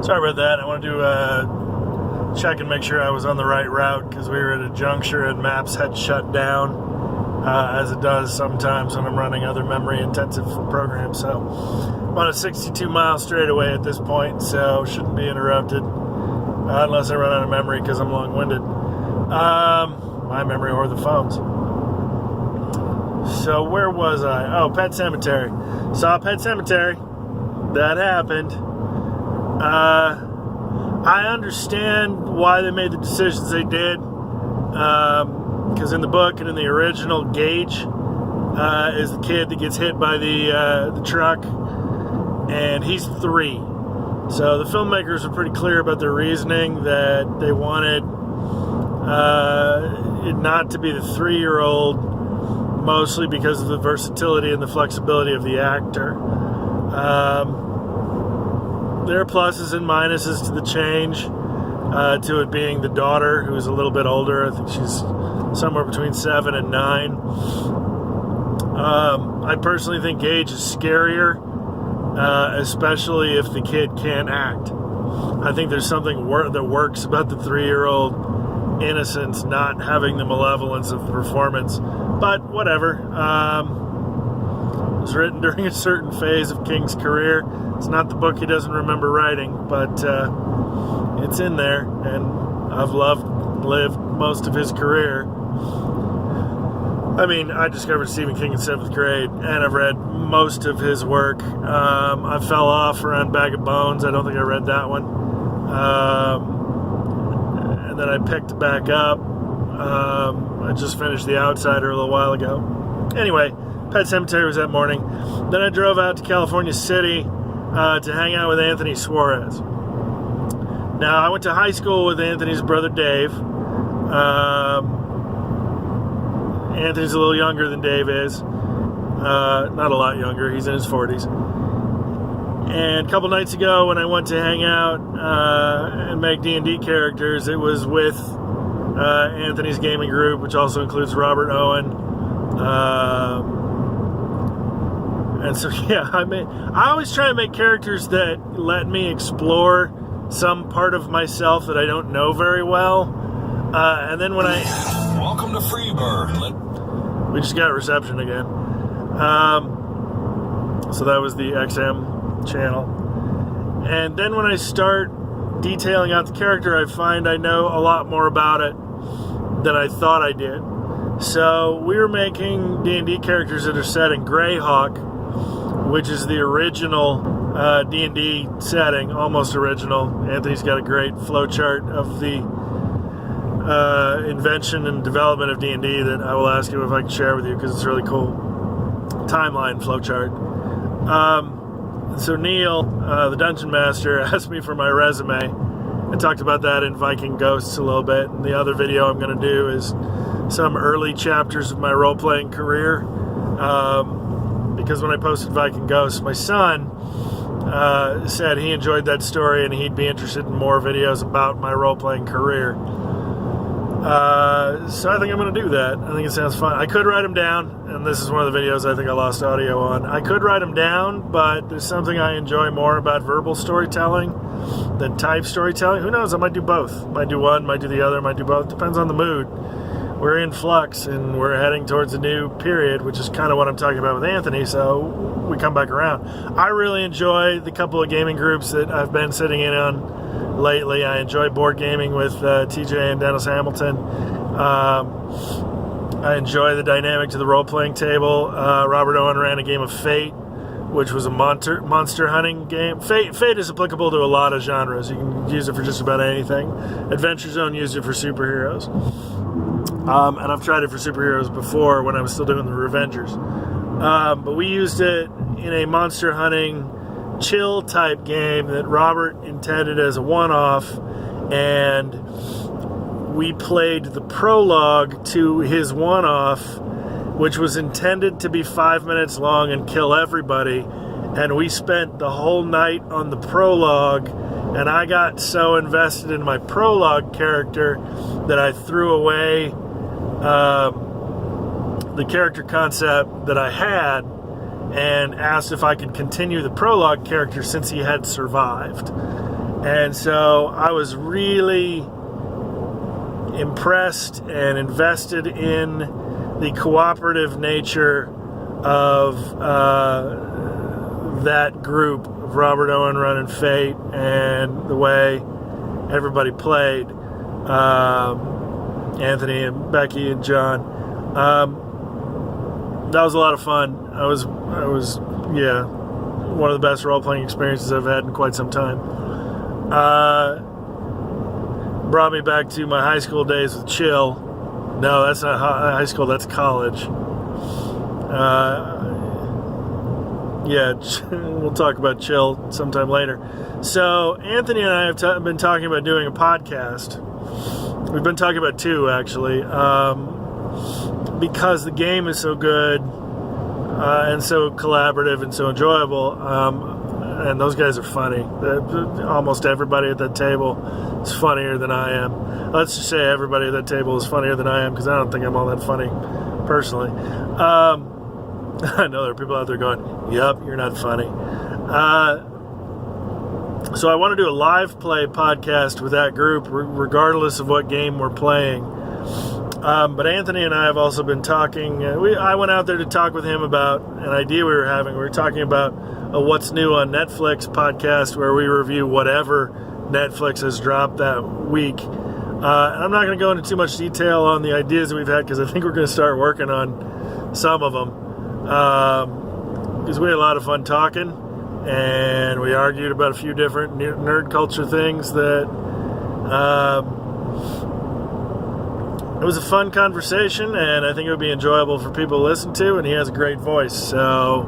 Sorry about that. I wanted to check and make sure I was on the right route because we were at a juncture and maps had shut down, as it does sometimes when I'm running other memory-intensive programs. So I'm on a 62-mile straightaway at this point, so shouldn't be interrupted unless I run out of memory because I'm long-winded. My memory or the phone's. So where was I? Oh, Pet Cemetery. Saw Pet Cemetery. That happened. I understand why they made the decisions they did, because in the book and in the original, Gage is the kid that gets hit by the truck, and he's 3. So the filmmakers were pretty clear about their reasoning that they wanted it not to be the 3-year-old, mostly because of the versatility and the flexibility of the actor. There are pluses and minuses to the change, to it being the daughter, who's a little bit older. I think she's somewhere between 7 and 9. I personally think Gage is scarier, especially if the kid can't act. I think there's something that works about the 3-year-old innocence not having the malevolence of the performance. But whatever. It was written during a certain phase of King's career. It's not the book he doesn't remember writing, but it's in there, and I've lived most of his career. I mean, I discovered Stephen King in 7th grade, and I've read most of his work. I fell off around Bag of Bones. I don't think I read that one. And then I picked back up. I just finished The Outsider a little while ago. Anyway, Pet Cemetery was that morning. Then I drove out to California City to hang out with Anthony Suarez. Now, I went to high school with Anthony's brother Dave. Anthony's a little younger than Dave is. Not a lot younger. He's in his 40s. And a couple nights ago when I went to hang out and make D&D characters, it was with Anthony's gaming group, which also includes Robert Owen. And so, yeah, I always try to make characters that let me explore some part of myself that I don't know very well. And then when Welcome to Freebird. We just got reception again. So that was the XM channel. And then when I start detailing out the character, I find I know a lot more about it than I thought I did. So we were making D&D characters that are set in Greyhawk, which is the original D&D setting, almost original. Anthony's got a great flowchart of the invention and development of D&D that I will ask him if I can share with you because it's really cool. Timeline flowchart. So Neil, the Dungeon Master, asked me for my resume. I talked about that in Viking Ghosts a little bit. And the other video I'm going to do is some early chapters of my role-playing career. Because when I posted Viking Ghosts, my son said he enjoyed that story and he'd be interested in more videos about my role-playing career. So I think I'm going to do that. I think it sounds fun. I could write them down, and this is one of the videos I think I lost audio on. I could write them down, but there's something I enjoy more about verbal storytelling than type storytelling. Who knows? I might do both. Might do one, might do the other, might do both. Depends on the mood. We're in flux, and we're heading towards a new period, which is kind of what I'm talking about with Anthony, so we come back around. I really enjoy the couple of gaming groups that I've been sitting in on lately. I enjoy board gaming with TJ and Dennis Hamilton. I enjoy the dynamic to the role-playing table. Robert Owen ran a game of Fate, which was a monster hunting game. Fate is applicable to a lot of genres. You can use it for just about anything. Adventure Zone used it for superheroes. And I've tried it for superheroes before when I was still doing the Revengers. But we used it in a monster hunting chill type game that Robert intended as a one-off, and we played the prologue to his one-off, which was intended to be 5 minutes long and kill everybody, and we spent the whole night on the prologue, and I got so invested in my prologue character that I threw away the character concept that I had and asked if I could continue the prologue character since he had survived. And so I was really impressed and invested in the cooperative nature of that group of Robert Owen running Fate and the way everybody played, Anthony and Becky and John. That was a lot of fun. I was one of the best role-playing experiences I've had in quite some time. Brought me back to my high school days with Chill. No, that's not high school, that's college. We'll talk about Chill sometime later. So Anthony and I have been talking about doing a podcast. We've been talking about two, actually, because the game is so good and so collaborative and so enjoyable. And those guys are funny. Almost everybody at that table is funnier than I am. Let's just say everybody at that table is funnier than I am, because I don't think I'm all that funny, personally. I know there are people out there going, "Yep, you're not funny." So I want to do a live play podcast with that group, regardless of what game we're playing. But Anthony and I have also been talking. I went out there to talk with him about an idea we were having. We were talking about a What's New on Netflix podcast, where we review whatever Netflix has dropped that week. And I'm not going to go into too much detail on the ideas that we've had, because I think we're going to start working on some of them. Because we had a lot of fun talking, and we argued about a few different nerd culture things that it was a fun conversation, and I think it would be enjoyable for people to listen to, and he has a great voice, so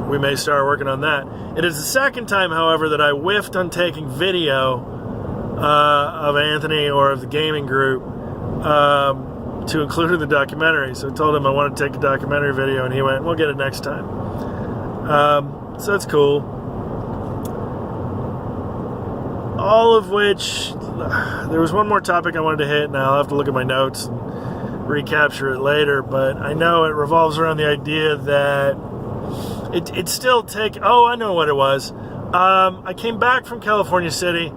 we may start working on that. It is the second time, however, that I whiffed on taking video of Anthony or of the gaming group to include in the documentary. So I told him I wanted to take a documentary video, and he went, "We'll get it next time." So that's cool. All of which, there was one more topic I wanted to hit, and I'll have to look at my notes and recapture it later, but I know it revolves around the idea that it still I know what it was. I came back from California City,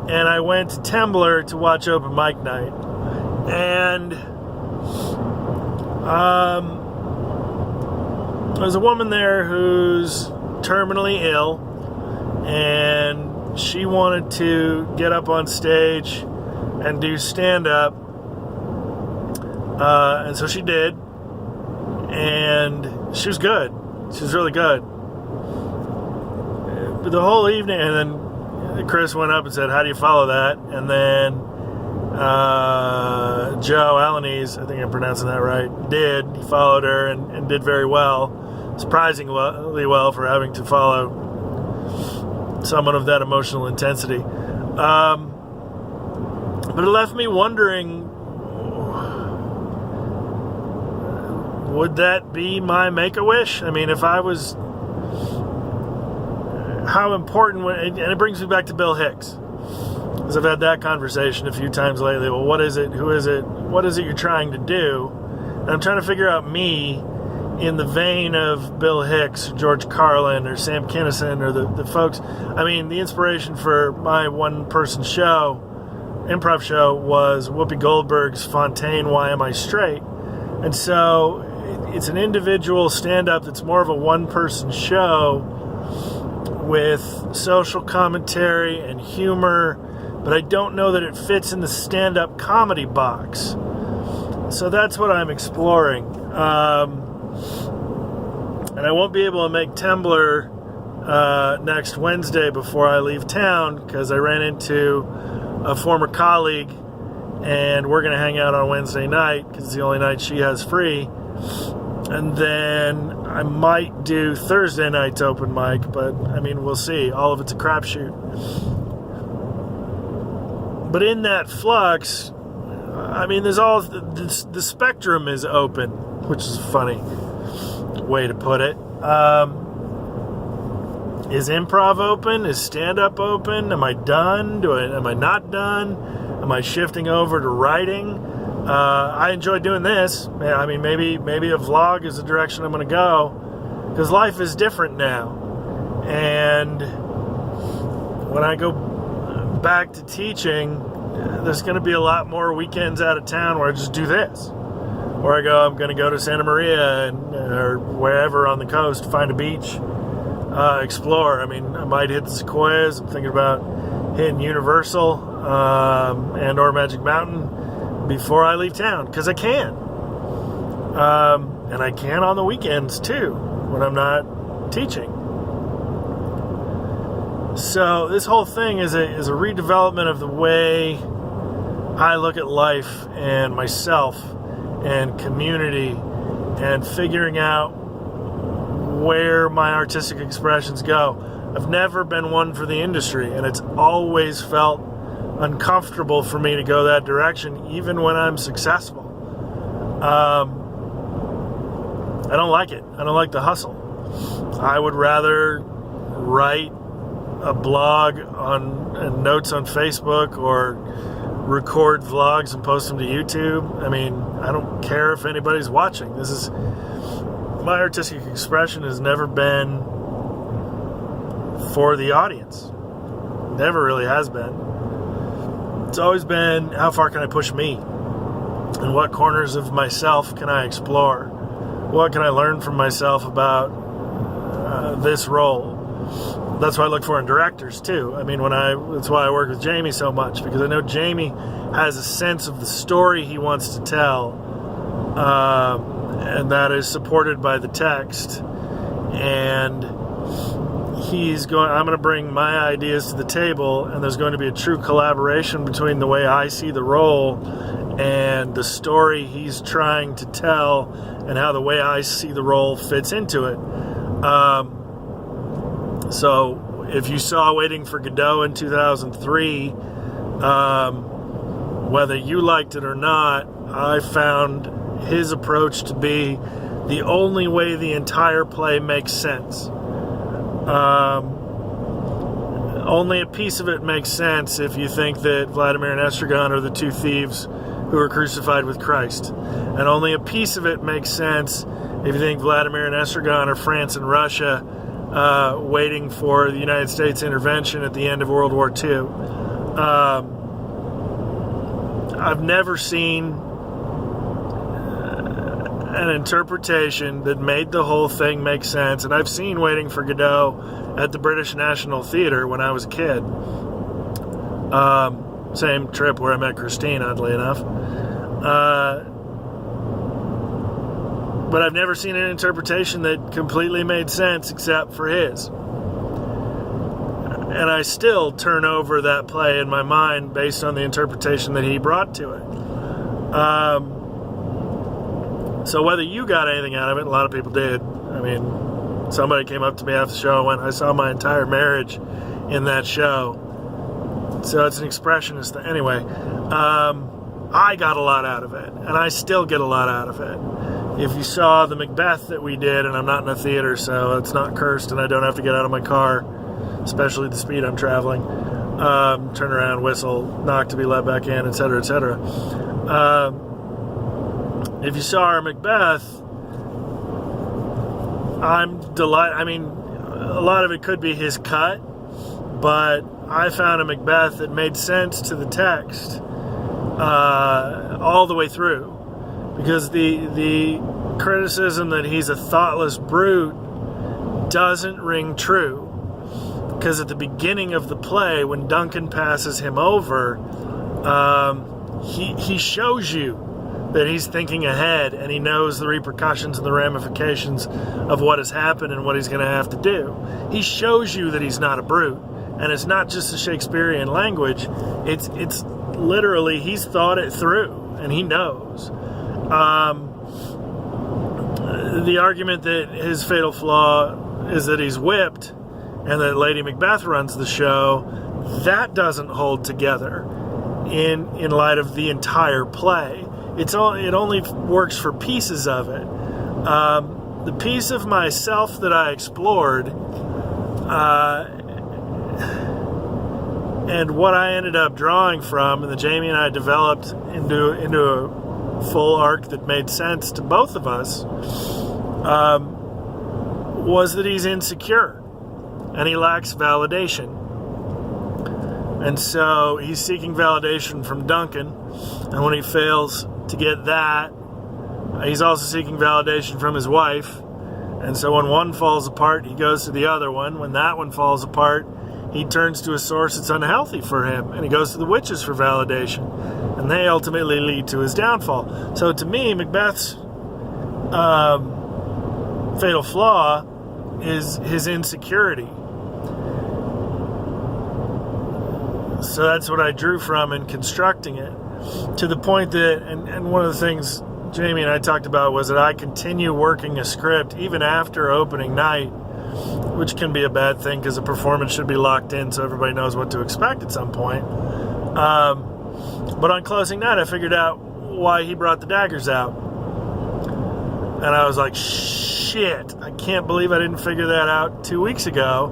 and I went to Temblor to watch Open Mic Night. And there's a woman there who's terminally ill, and she wanted to get up on stage and do stand-up, and so she did, and she was good. She was really good. But the whole evening, and then Chris went up and said, "How do you follow that?" And then Joe Alanis, I think I'm pronouncing that right, he followed her and did very well, surprisingly well for having to follow someone of that emotional intensity. But it left me wondering, would that be my Make-A-Wish? I mean, if I was, how important, and it brings me back to Bill Hicks, because I've had that conversation a few times lately. Well, what is it? Who is it? What is it you're trying to do? And I'm trying to figure out me in the vein of Bill Hicks, or George Carlin, or Sam Kinison, or the folks. I mean, the inspiration for my one-person show, improv show, was Whoopi Goldberg's Fontaine, Why Am I Straight? And so it's an individual stand-up that's more of a one-person show with social commentary and humor, but I don't know that it fits in the stand-up comedy box. So that's what I'm exploring. And I won't be able to make Temblor next Wednesday before I leave town, because I ran into a former colleague, and we're going to hang out on Wednesday night, because it's the only night she has free. And then I might do Thursday night's open mic, but I mean, we'll see. All of it's a crapshoot. But in that flux, I mean, there's all the spectrum is open, which is a funny way to put it. Is improv open? Is stand-up open? Am I done? Am I not done? Am I shifting over to writing? I enjoy doing this. I mean, maybe a vlog is the direction I'm going to go, because life is different now. And when I go back to teaching, there's going to be a lot more weekends out of town where I just do this. Where I'm going to go to Santa Maria or wherever on the coast, find a beach, explore. I mean, I might hit the Sequoias. I'm thinking about hitting Universal and or Magic Mountain before I leave town, because I can. And I can on the weekends too, when I'm not teaching. So this whole thing is a redevelopment of the way I look at life and myself and community, and figuring out where my artistic expressions go. I've never been one for the industry, and it's always felt uncomfortable for me to go that direction, even when I'm successful. I don't like it. I don't like the hustle. I would rather write a blog and notes on Facebook, or record vlogs and post them to YouTube. I mean, I don't care if anybody's watching. My artistic expression has never been for the audience. Never really has been. It's always been, how far can I push me? And what corners of myself can I explore? What can I learn from myself about this role? That's what I look for in directors too. I mean, that's why I work with Jamie so much, because I know Jamie has a sense of the story he wants to tell, and that is supported by the text. And I'm going to bring my ideas to the table, and there's going to be a true collaboration between the way I see the role and the story he's trying to tell, and how the way I see the role fits into it. So if you saw Waiting for Godot in 2003, whether you liked it or not, I found his approach to be the only way the entire play makes sense. Only a piece of it makes sense if you think that Vladimir and Estragon are the two thieves who were crucified with Christ. And only a piece of it makes sense if you think Vladimir and Estragon are France and Russia waiting for the United States intervention at the end of World War II. I've never seen an interpretation that made the whole thing make sense, and I've seen Waiting for Godot at the British National Theatre when I was a kid. Same trip where I met Christine, oddly enough. But I've never seen an interpretation that completely made sense except for his. And I still turn over that play in my mind based on the interpretation that he brought to it. So whether you got anything out of it, a lot of people did. I mean, somebody came up to me after the show and went, I saw my entire marriage in that show. So it's an expressionist thing. Anyway, I got a lot out of it, and I still get a lot out of it. If you saw the Macbeth that we did, and I'm not in a theater, so it's not cursed, and I don't have to get out of my car, especially the speed I'm traveling, turn around, whistle, knock to be let back in, etc., etc. If you saw our Macbeth, I'm delighted. I mean, a lot of it could be his cut, but I found a Macbeth that made sense to the text all the way through. Because the criticism that he's a thoughtless brute doesn't ring true. Because at the beginning of the play, when Duncan passes him over, he shows you that he's thinking ahead, and he knows the repercussions and the ramifications of what has happened and what he's going to have to do. He shows you that he's not a brute. And it's not just the Shakespearean language. It's literally, he's thought it through, and he knows. The argument that his fatal flaw is that he's whipped and that Lady Macbeth runs the show, that doesn't hold together in light of the entire play. It only works for pieces of it. The piece of myself that I explored and what I ended up drawing from, and that Jamie and I developed into a full arc that made sense to both of us, was that he's insecure and he lacks validation. And so he's seeking validation from Duncan. And when he fails to get that, he's also seeking validation from his wife. And so when one falls apart, he goes to the other one. When that one falls apart, he turns to a source that's unhealthy for him, and he goes to the witches for validation. And they ultimately lead to his downfall. So to me, Macbeth's fatal flaw is his insecurity. So that's what I drew from in constructing it. To the point that, and one of the things Jamie and I talked about was that I continue working a script even after opening night, which can be a bad thing because the performance should be locked in so everybody knows what to expect at some point. But on closing night, I figured out why he brought the daggers out. And I was like, shit, I can't believe I didn't figure that out 2 weeks ago.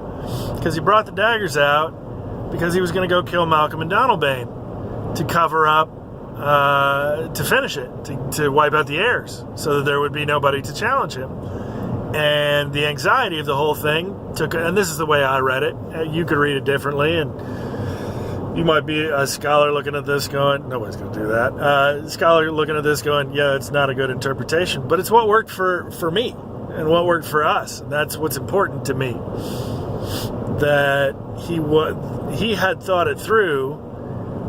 Because he brought the daggers out because he was going to go kill Malcolm and Donalbain to cover up, to finish it, to wipe out the heirs so that there would be nobody to challenge him. And the anxiety of the whole thing took, and this is the way I read it. You could read it differently, and you might be a scholar looking at this going, nobody's going to do that. Scholar looking at this going, yeah, it's not a good interpretation. But it's what worked for me and what worked for us. And that's what's important to me. That he had thought it through.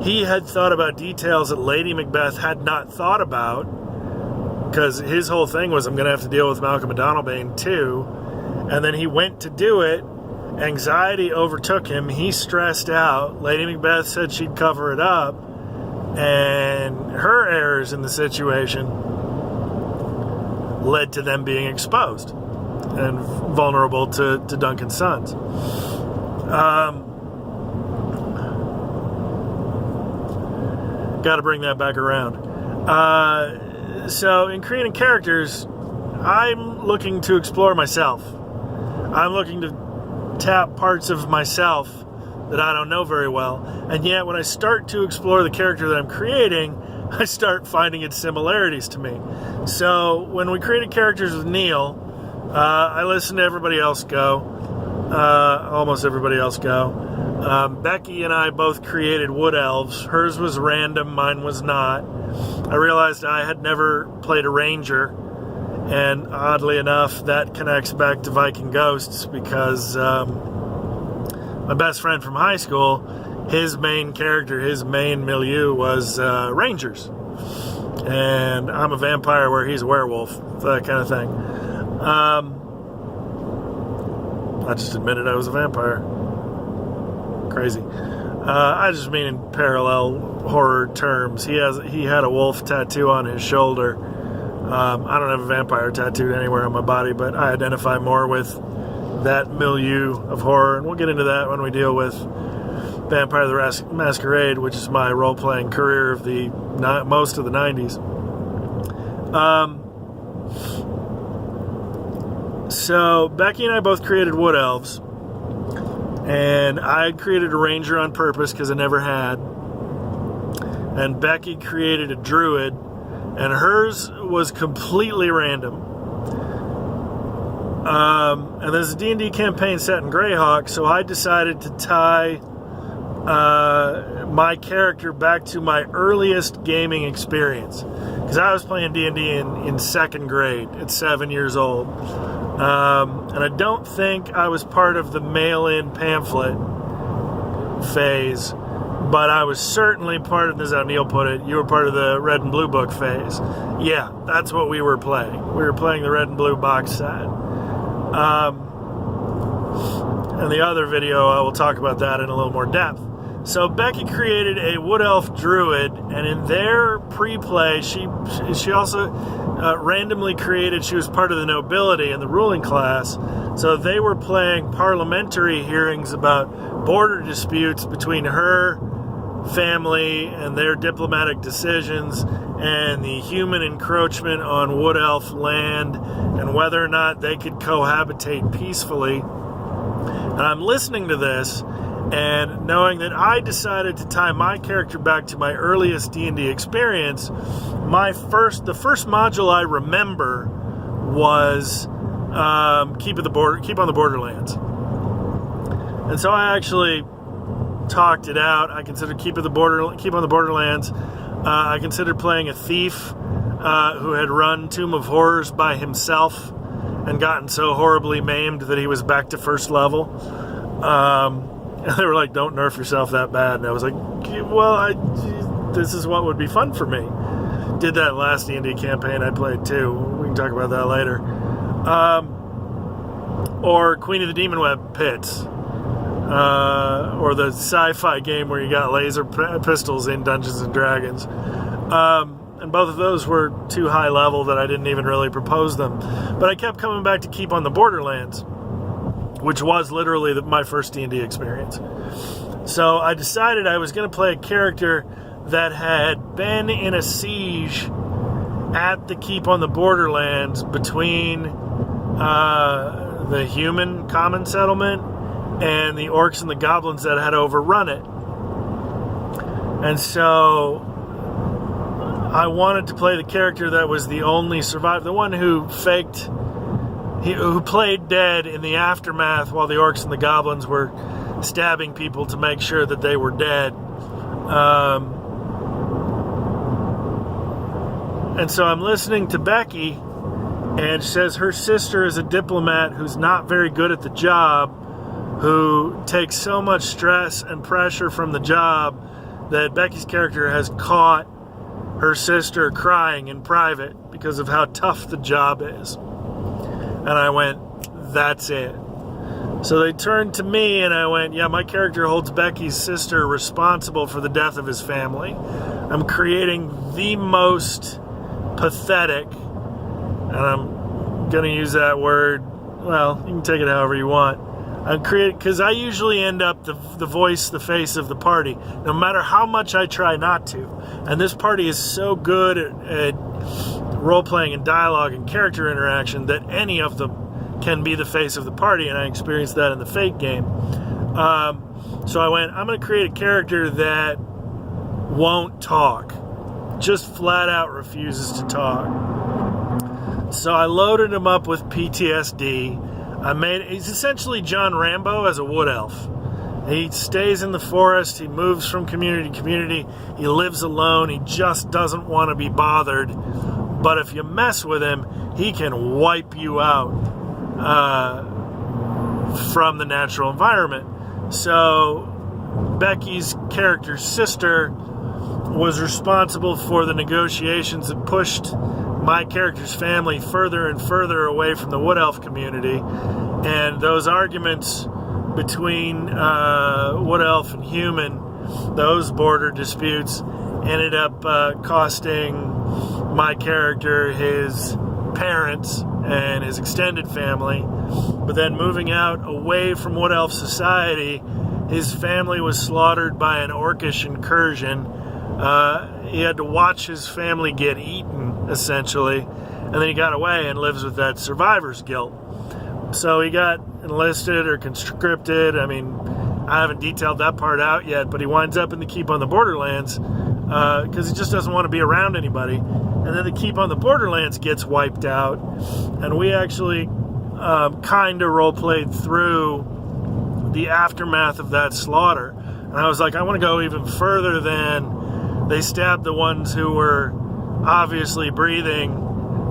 He had thought about details that Lady Macbeth had not thought about. Because his whole thing was, I'm going to have to deal with Malcolm and Donalbain too. And then he went to do it. Anxiety overtook him. He stressed out. Lady Macbeth said she'd cover it up. And her errors in the situation led to them being exposed and vulnerable to Duncan's sons. Got to bring that back around. So in creating characters, I'm looking to explore myself. I'm looking to tap parts of myself that I don't know very well. And yet when I start to explore the character that I'm creating, I start finding its similarities to me. So when we created characters with Neil, I listened to everybody else go. Almost everybody else go. Becky and I both created wood elves. Hers was random, mine was not. I realized I had never played a ranger, and oddly enough, that connects back to Viking Ghosts because my best friend from high school, his main character, his main milieu was rangers. And I'm a vampire where he's a werewolf, that kind of thing. I just admitted I was a vampire. Crazy. I just mean in parallel horror terms. He had a wolf tattoo on his shoulder. I don't have a vampire tattooed anywhere on my body, but I identify more with that milieu of horror, and we'll get into that when we deal with Vampire the Masquerade, which is my role-playing career of the most of the 90s. So Becky and I both created wood elves. And I created a ranger on purpose because I never had. And Becky created a druid, and hers was completely random. And there's a D&D campaign set in Greyhawk, so I decided to tie my character back to my earliest gaming experience. Because I was playing D&D in second grade at 7 years old. And I don't think I was part of the mail-in pamphlet phase, but I was certainly part of, this is how Neil put it, you were part of the red and blue book phase. Yeah, that's what we were playing. We were playing the red and blue box set. And the other video, I will talk about that in a little more depth. So Becky created a wood elf druid, and in their pre-play, she also randomly created, she was part of the nobility and the ruling class, so they were playing parliamentary hearings about border disputes between her family and their diplomatic decisions and the human encroachment on wood elf land and whether or not they could cohabitate peacefully. And I'm listening to this and knowing that I decided to tie my character back to my earliest D&D experience, the first module I remember was Keep on the Borderlands. And so I actually talked it out. I considered keep on the Borderlands. I considered playing a thief who had run Tomb of Horrors by himself and gotten so horribly maimed that he was back to first level. And they were like, "Don't nerf yourself that bad." And I was like, "Well, this is what would be fun for me." Did that last D&D campaign I played too. We can talk about that later. Or Queen of the Demon Web Pits. Or the sci-fi game where you got laser pistols in Dungeons and Dragons. And both of those were too high level that I didn't even really propose them. But I kept coming back to Keep on the Borderlands, which was literally my first D&D experience. So I decided I was going to play a character that had been in a siege at the Keep on the Borderlands between the human common settlement and the orcs and the goblins that had overrun it. And so I wanted to play the character that was the only survivor, the one who who played dead in the aftermath while the orcs and the goblins were stabbing people to make sure that they were dead. And so I'm listening to Becky, and she says her sister is a diplomat who's not very good at the job, who takes so much stress and pressure from the job that Becky's character has caught her sister crying in private because of how tough the job is. And I went, that's it. So they turned to me and I went, yeah, my character holds Becky's sister responsible for the death of his family. I'm creating the most pathetic, and I'm going to use that word, well, you can take it however you want. I'm creating, because I usually end up the voice, the face of the party, no matter how much I try not to. And this party is so good at role-playing and dialogue and character interaction that any of them can be the face of the party, and I experienced that in the Fate game. So I went, I'm going to create a character that won't talk, just flat out refuses to talk. So I loaded him up with PTSD. He's essentially John Rambo as a wood elf. He stays in the forest, he moves from community to community, he lives alone, he just doesn't want to be bothered. But if you mess with him, he can wipe you out from the natural environment. So Becky's character's sister was responsible for the negotiations that pushed my character's family further and further away from the Wood Elf community. And those arguments between Wood Elf and human, those border disputes, ended up costing my character his parents and his extended family. But then moving out away from Wood Elf society, his family was slaughtered by an orcish incursion. He had to watch his family get eaten, essentially, and then he got away and lives with that survivor's guilt. So he got enlisted or conscripted. I mean, I haven't detailed that part out yet, but he winds up in the Keep on the Borderlands because he just doesn't want to be around anybody. And then the Keep on the Borderlands gets wiped out, and we actually kind of role-played through the aftermath of that slaughter. And I was like, I want to go even further than they stabbed the ones who were obviously breathing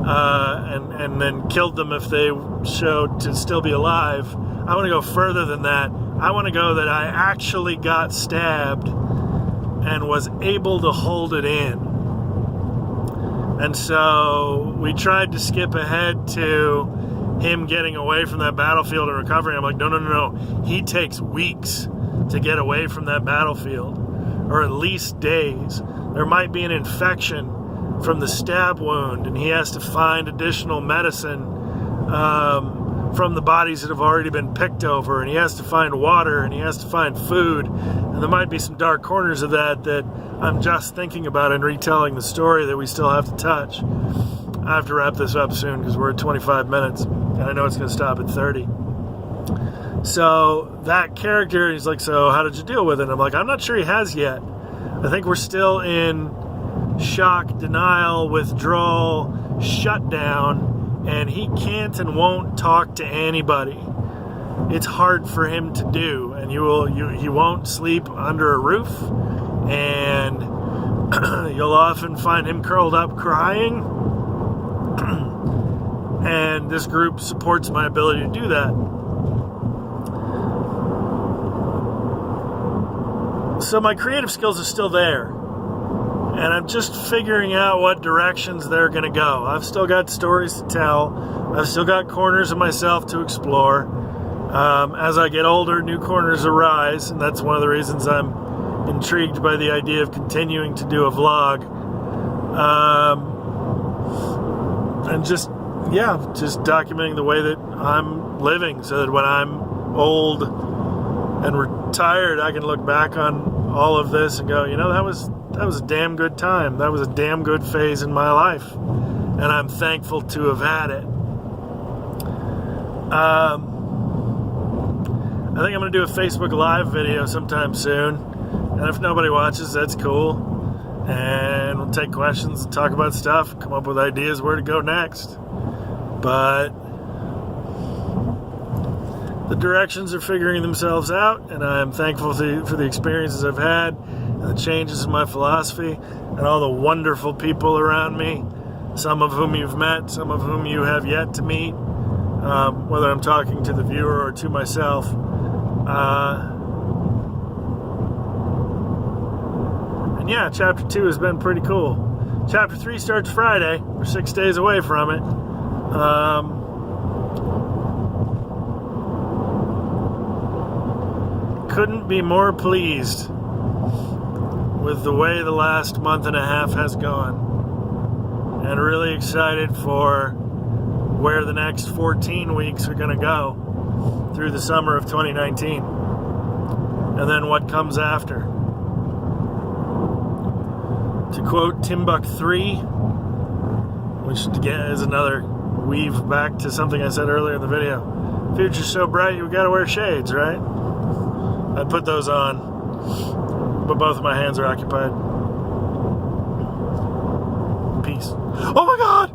and then killed them if they showed to still be alive. I want to go further than that. I want to go that I actually got stabbed and was able to hold it in. And so we tried to skip ahead to him getting away from that battlefield and recovering. I'm like, no. He takes weeks to get away from that battlefield, or at least days. There might be an infection from the stab wound, and he has to find additional medicine from the bodies that have already been picked over, and he has to find water, and he has to find food. And there might be some dark corners of that I'm just thinking about and retelling the story that we still have to touch. I have to wrap this up soon because we're at 25 minutes, and I know it's going to stop at 30. So that character, he's like, so how did you deal with it? And I'm like, I'm not sure he has yet. I think we're still in shock, denial, withdrawal, shutdown, and he can't and won't talk to anybody. It's hard for him to do. and he won't sleep under a roof, and you'll often find him curled up crying. And this group supports my ability to do that. So my creative skills are still there, and I'm just figuring out what directions they're going to go. I've still got stories to tell. I've still got corners of myself to explore. As I get older, new corners arise, and that's one of the reasons I'm intrigued by the idea of continuing to do a vlog. And just documenting the way that I'm living, so that when I'm old and retired, I can look back on all of this and go, that was a damn good time. That was a damn good phase in my life, and I'm thankful to have had it. I think I'm going to do a Facebook Live video sometime soon, and if nobody watches, that's cool. And we'll take questions and talk about stuff, come up with ideas where to go next. But the directions are figuring themselves out, and I'm thankful for the experiences I've had, and the changes in my philosophy, and all the wonderful people around me, some of whom you've met, some of whom you have yet to meet, whether I'm talking to the viewer or to myself. And yeah, Chapter 2 has been pretty cool. Chapter 3 starts Friday. We're 6 days away from it. Couldn't be more pleased with the way the last month and a half has gone, and really excited for where the next 14 weeks are going to go through the summer of 2019, and then what comes after. To quote Timbuk 3, which again is another weave back to something I said earlier in the video, future's so bright you gotta wear shades, right? I put those on, but both of my hands are occupied. Peace. Oh my God!